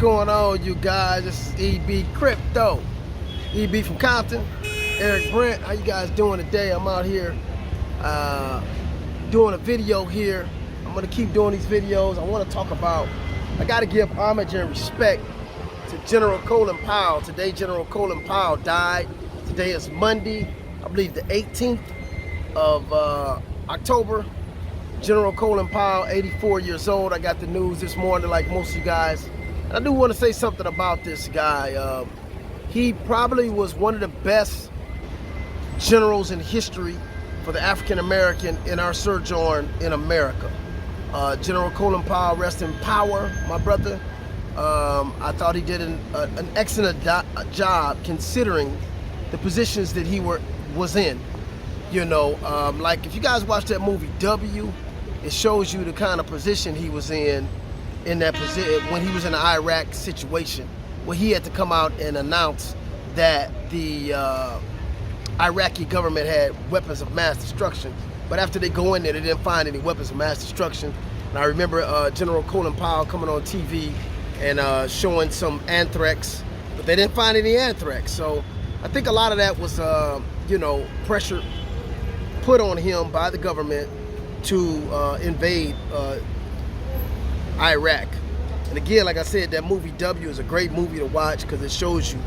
going on, you guys? This is EB Crypto. EB from Compton. Eric Brent, how you guys doing today? I'm out here doing a video here. I'm gonna keep doing these videos. I want to talk about, I gotta give homage and respect to General Colin Powell. Today, General Colin Powell died. Today is Monday, I believe the 18th of October. General Colin Powell, 84 years old. I got the news this morning like most of you guys. And I do want to say something about this guy. He probably was one of the best generals in history for the African American in our sojourn in America. General Colin Powell, rest in power, my brother. I thought he did an excellent job considering the positions that he was in. You know, like if you guys watch that movie W, it shows you the kind of position he was in that position when he was in the Iraq situation, where he had to come out and announce that the Iraqi government had weapons of mass destruction. But after they go in there, they didn't find any weapons of mass destruction. And I remember General Colin Powell coming on TV and showing some anthrax, but they didn't find any anthrax. So I think a lot of that was, you know, pressure put on him by the government to invade Iraq. And again, like I said, that movie W is a great movie to watch because it shows you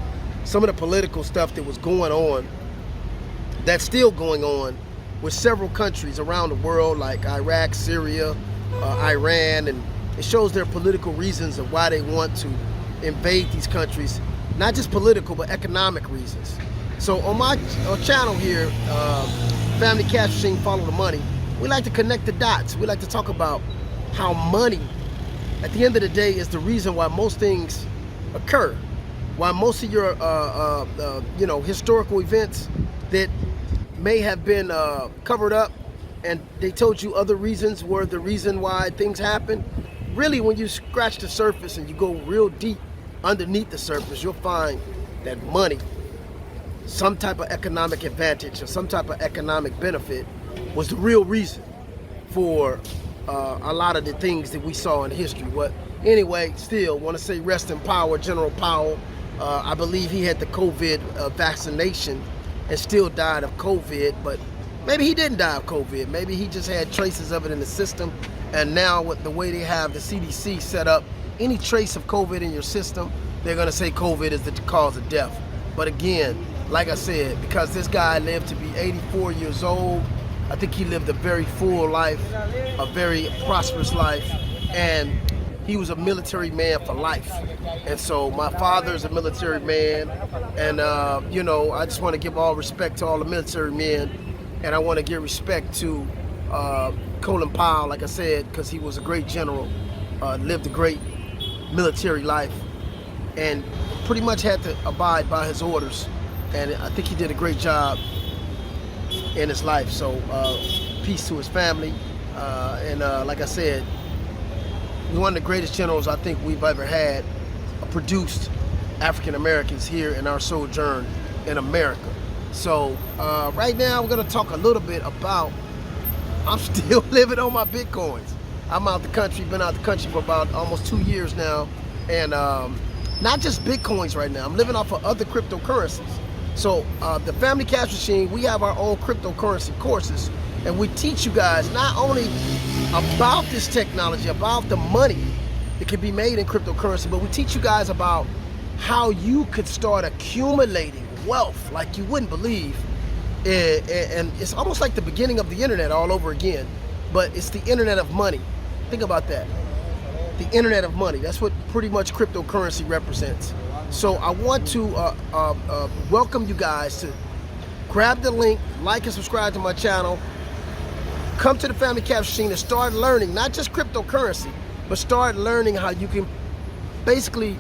some of the political stuff that was going on, that's still going on with several countries around the world like Iraq, Syria, Iran, and it shows their political reasons of why they want to invade these countries, not just political but economic reasons. So on my channel here, Family Cash Machine, Follow the Money, we like to connect the dots. We like to talk about how money, at the end of the day, is the reason why most things occur. Why most of your, you know, historical events that may have been covered up and they told you other reasons were the reason why things happen. Really, when you scratch the surface and you go real deep underneath the surface, you'll find that money, some type of economic advantage or some type of economic benefit, was the real reason for a lot of the things that we saw in history. But anyway, still want to say rest in power, General Powell. I believe he had the COVID vaccination and still died of COVID, but maybe he didn't die of COVID. Maybe he just had traces of it in the system. And now with the way they have the CDC set up, any trace of COVID in your system, they're gonna say COVID is the cause of death. But again, like I said, because this guy lived to be 84 years old, I think he lived a very full life, a very prosperous life, and he was a military man for life. And so my father's a military man, and you know, I just want to give all respect to all the military men, and I want to give respect to Colin Powell, like I said, because he was a great general, lived a great military life, and pretty much had to abide by his orders. And I think he did a great job in his life. So peace to his family. And like I said, he's one of the greatest generals I think we've ever had produced African Americans here in our sojourn in America. So right now we're gonna talk a little bit about, I'm still living on my Bitcoins. I'm out the country, been out the country for about almost 2 years now. And not just Bitcoins right now, I'm living off of other cryptocurrencies. So the Family Cash Machine, we have our own cryptocurrency courses, and we teach you guys not only about this technology, about the money that can be made in cryptocurrency, but we teach you guys about how you could start accumulating wealth like you wouldn't believe. And it's almost like the beginning of the internet all over again, but it's the internet of money. Think about that. The internet of money. That's what pretty much cryptocurrency represents. So I want to welcome you guys to grab the link, like and subscribe to my channel, come to the Family Cash Machine and start learning, not just cryptocurrency, but start learning how you can basically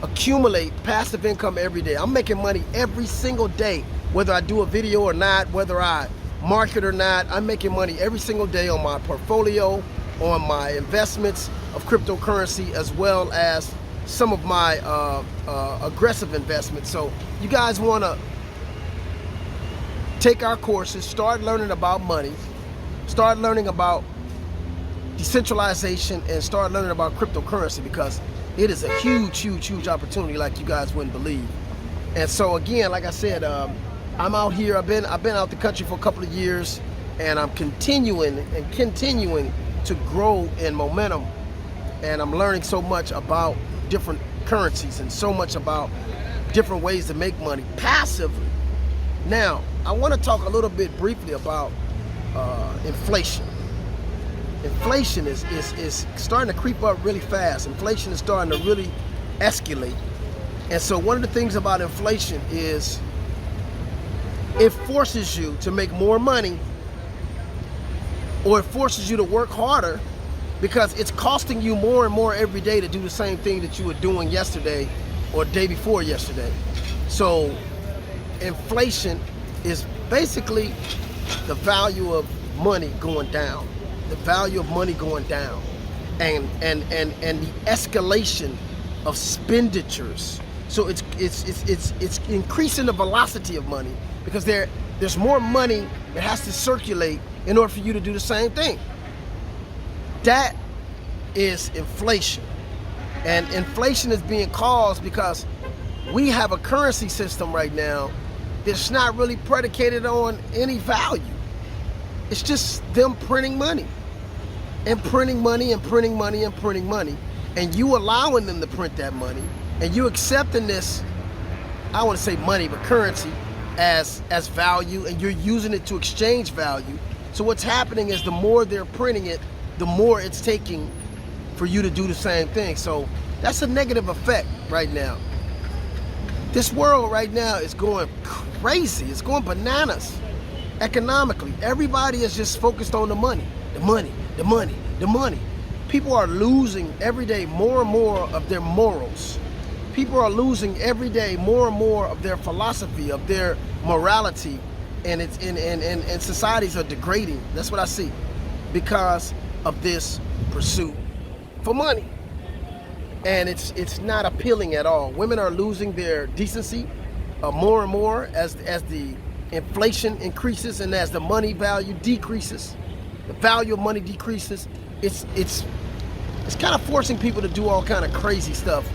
accumulate passive income every day. I'm making money every single day, whether I do a video or not, whether I market or not. I'm making money every single day on my portfolio, on my investments of cryptocurrency, as well as some of my aggressive investments. So you guys want to take our courses, start learning about money, start learning about decentralization, and start learning about cryptocurrency, because It is a huge, huge, huge opportunity like you guys wouldn't believe. And so again, like I said, I'm out here. I've been out the country for a couple of years, and I'm continuing to grow in momentum. And I'm learning so much about different currencies and so much about different ways to make money passively. Now, I want to talk a little bit briefly about inflation. Inflation is starting to creep up really fast. Inflation is starting to really escalate. And so one of the things about inflation is it forces you to make more money, or it forces you to work harder, because it's costing you more and more every day to do the same thing that you were doing yesterday or the day before yesterday. So inflation is basically the value of money going down. The value of money going down, and the escalation of expenditures. So it's increasing the velocity of money, because there's more money that has to circulate in order for you to do the same thing. That is inflation. And inflation is being caused because we have a currency system right now that's not really predicated on any value. It's just them printing money and printing money and printing money and printing money, and you allowing them to print that money, and you accepting this, I want to say money, but currency as value, and you're using it to exchange value. So what's happening is the more they're printing it, the more it's taking for you to do the same thing. So that's a negative effect right now. This world right now is going crazy. It's going bananas economically. Everybody is just focused on the money, the money, the money, the money. People are losing every day more and more of their morals. People are losing every day more and more of their philosophy, of their morality, and societies are degrading. That's what I see, because of this pursuit for money. And it's not appealing at all. Women are losing their decency more and more as the inflation increases, and as the money value decreases, the value of money decreases. It's kind of forcing people to do all kind of crazy stuff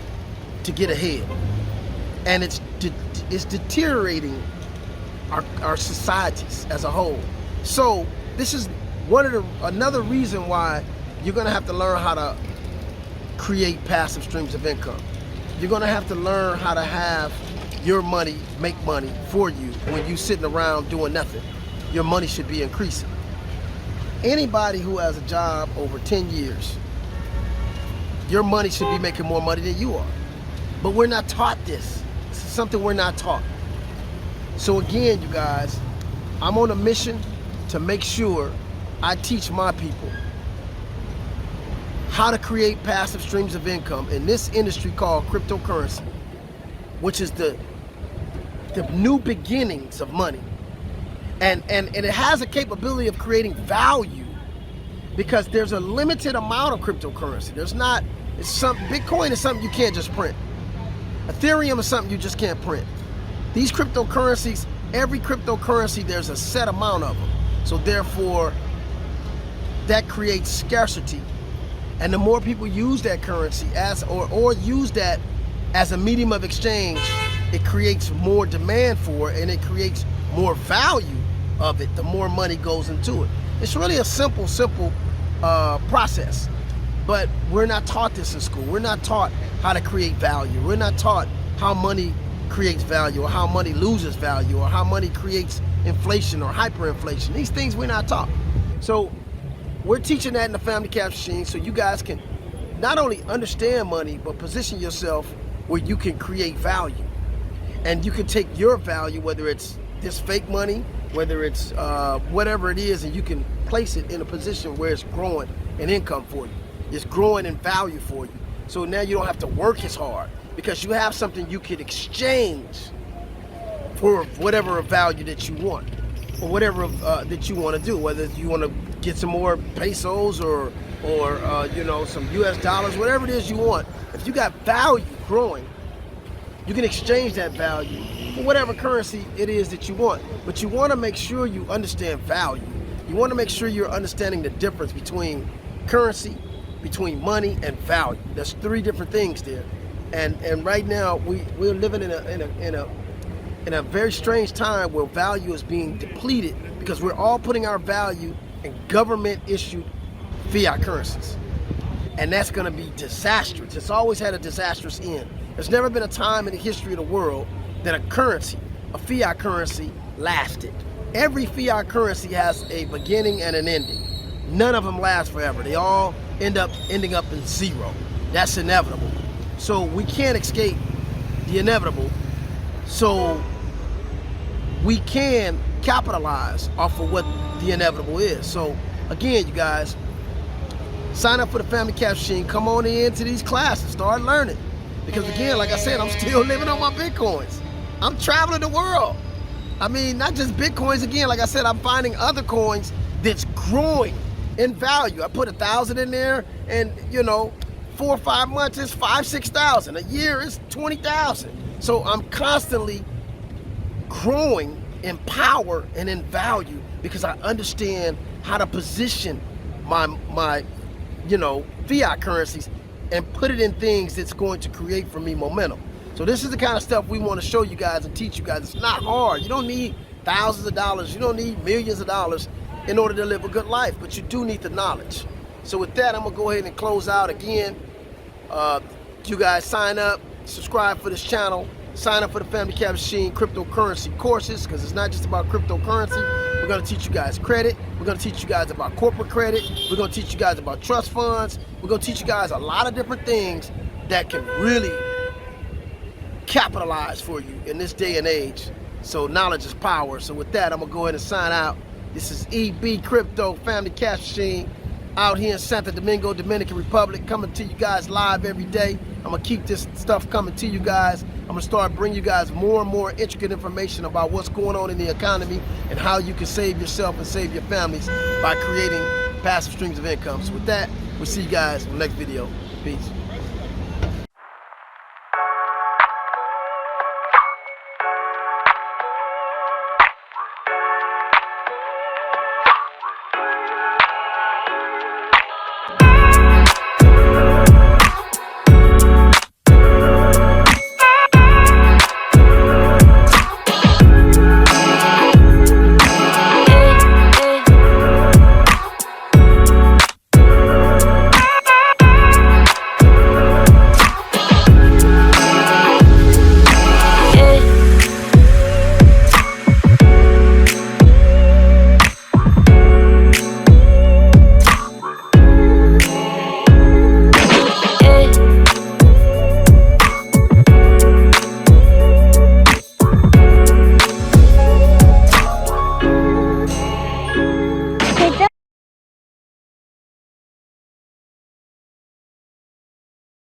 to get ahead, and it's deteriorating our societies as a whole. So this is another reason why you're going to have to learn how to create passive streams of income. You're going to have to learn how to have your money make money for you when you're sitting around doing nothing. Your money should be increasing. Anybody who has a job over 10 years, your money should be making more money than you are. But we're not taught this. This is something we're not taught. So again, you guys, I'm on a mission to make sure I teach my people how to create passive streams of income in this industry called cryptocurrency, which is the new beginnings of money. And it has a capability of creating value, because there's a limited amount of cryptocurrency. Bitcoin is something you can't just print. Ethereum is something you just can't print. These cryptocurrencies, every cryptocurrency, there's a set amount of them. So therefore, that creates scarcity. And the more people use that currency or use that as a medium of exchange, it creates more demand for it, and it creates more value of it, the more money goes into it. It's really a simple process. But we're not taught this in school. We're not taught how to create value. We're not taught how money creates value, or how money loses value, or how money creates inflation or hyperinflation. These things we're not taught. So we're teaching that in the Family Cash Machine, so you guys can not only understand money, but position yourself where you can create value. And you can take your value, whether it's this fake money, whether it's whatever it is, and you can place it in a position where it's growing in income for you. It's growing in value for you. So now you don't have to work as hard, because you have something you could exchange for whatever value that you want, or whatever that you want to do, whether you want to get some more pesos or some US dollars, whatever it is you want. If you got value growing, you can exchange that value for whatever currency it is that you want. But you want to make sure you understand value. You want to make sure you're understanding the difference between currency between money and value. There's three different things there. And right now we're living in a very strange time where value is being depleted because we're all putting our value in government issued fiat currencies. And that's going to be disastrous. It's always had a disastrous end. There's never been a time in the history of the world that a currency, a fiat currency, lasted. Every fiat currency has a beginning and an ending. None of them last forever. They all ending up in zero. That's inevitable. So we can't escape the inevitable. So we can capitalize off of what the inevitable is. So again, you guys, sign up for the Family Cash Machine. Come on into these classes. Start learning. Because again, like I said, I'm still living on my Bitcoins. I'm traveling the world. I mean, not just Bitcoins. Again, like I said, I'm finding other coins that's growing in value. I put 1,000 in there, and 4 or 5 months it's 5,000-6,000. A year is 20,000. So I'm constantly growing in power and in value because I understand how to position my fiat currencies and put it in things that's going to create for me momentum. So this is the kind of stuff we want to show you guys and teach you guys. It's not hard. You don't need thousands of dollars. You don't need millions of dollars in order to live a good life, but you do need the knowledge. So with that, I'm gonna go ahead and close out again. You guys sign up, subscribe for this channel, sign up for the Family Cash Machine cryptocurrency courses, because it's not just about cryptocurrency. We're gonna teach you guys credit. We're gonna teach you guys about corporate credit. We're gonna teach you guys about trust funds. We're gonna teach you guys a lot of different things that can really capitalize for you in this day and age. So knowledge is power. So with that, I'm gonna go ahead and sign out. This is EB Crypto Family Cash Machine out here in Santo Domingo, Dominican Republic, coming to you guys live every day. I'm gonna keep this stuff coming to you guys. I'm gonna start bringing you guys more and more intricate information about what's going on in the economy and how you can save yourself and save your families by creating passive streams of income. So with that, we'll see you guys in the next video. Peace.